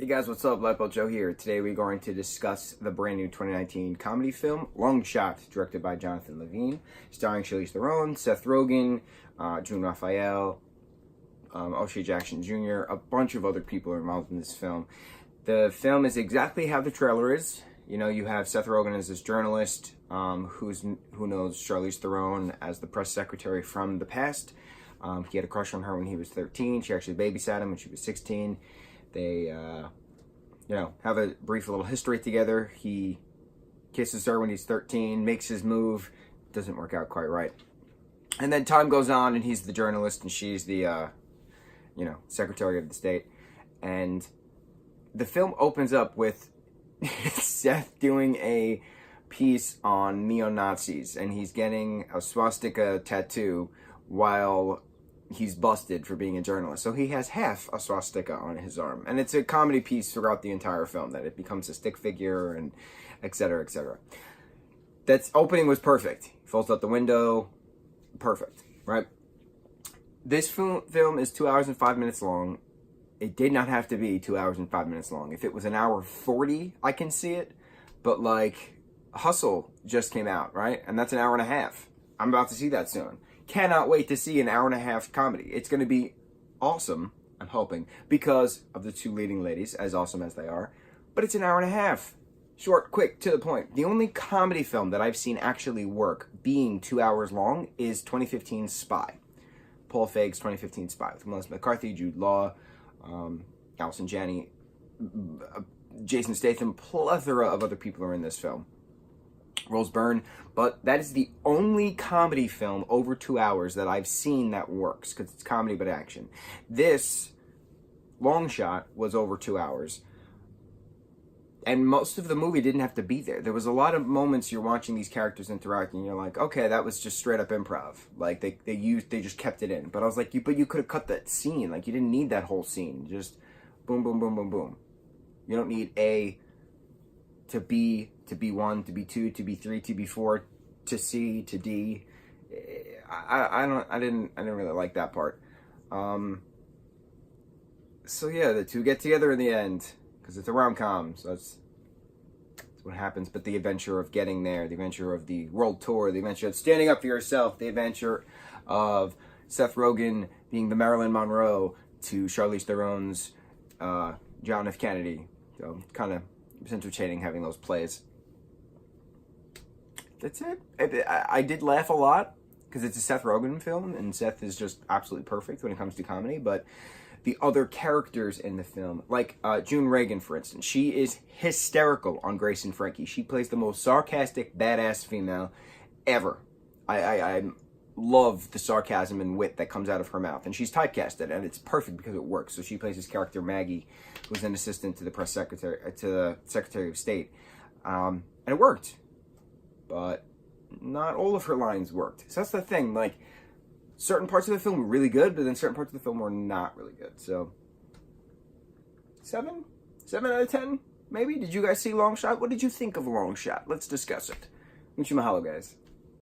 Hey guys, what's up? Lightboltjoe here. Today we're going to discuss the brand new 2019 comedy film, Long Shot, directed by Jonathan Levine, starring Charlize Theron, Seth Rogen, June Raphael, O'Shea Jackson Jr., a bunch of other people are involved in this film. The film is exactly how the trailer is. You know, you have Seth Rogen as this journalist who knows Charlize Theron as the press secretary from the past. He had a crush on her when he was 13. She actually babysat him when she was 16. They, have a brief little history together. He kisses her when he's 13, makes his move. Doesn't work out quite right. And then time goes on, and he's the journalist, and she's the, secretary of the state. And the film opens up with Seth doing a piece on neo-Nazis, and he's getting a swastika tattoo while he's busted for being a journalist. So he has half a swastika on his arm. And it's a comedy piece throughout the entire film, that it becomes a stick figure and et cetera, et cetera. That opening was perfect. He falls out the window. Perfect, right? This film is 2 hours and 5 minutes long. It did not have to be 2 hours and 5 minutes long. If it was an hour 40, I can see it. But like, Hustle just came out, right? And that's an hour and a half. I'm about to see that soon. Cannot wait to see an hour and a half comedy. It's going to be awesome, I'm hoping, because of the two leading ladies, as awesome as they are. But it's an hour and a half. Short, quick, to the point. The only comedy film that I've seen actually work being 2 hours long is 2015's Spy. Paul Feig's 2015 Spy with Melissa McCarthy, Jude Law, Allison Janney, Jason Statham, plethora of other people are in this film. Rose Byrne, but that is the only comedy film over 2 hours that I've seen that works, because it's comedy but action. This Long Shot was over 2 hours, and most of the movie didn't have to be there. There was a lot of moments you're watching these characters interact, and you're like, okay, that was just straight up improv. Like they just kept it in. But I was like, you could have cut that scene. Like, you didn't need that whole scene. Just boom, boom, boom, boom, boom. You don't need A to B to B1 to B2 to B3 to B4 to C to D. I didn't really like that part. So yeah, the two get together in the end because it's a rom-com. So that's what happens. But the adventure of getting there, the adventure of the world tour, the adventure of standing up for yourself, the adventure of Seth Rogen being the Marilyn Monroe to Charlize Theron's John F. Kennedy. So kind of, it's entertaining having those plays. That's it. I did laugh a lot because it's a Seth Rogen film, and Seth is just absolutely perfect when it comes to comedy. But the other characters in the film, like June Reagan, for instance, she is hysterical on Grace and Frankie. She plays the most sarcastic, badass female ever. I love the sarcasm and wit that comes out of her mouth, and she's typecasted, and it's perfect because it works. So she plays this character Maggie, who's an assistant to the press secretary, to the Secretary of State, and it worked. But not all of her lines worked. So that's the thing. Like, certain parts of the film were really good, but then certain parts of the film were not really good. So 7 out of 10, maybe. Did you guys see Long Shot? What did you think of Long Shot? Let's discuss it. Mucho mahalo, guys.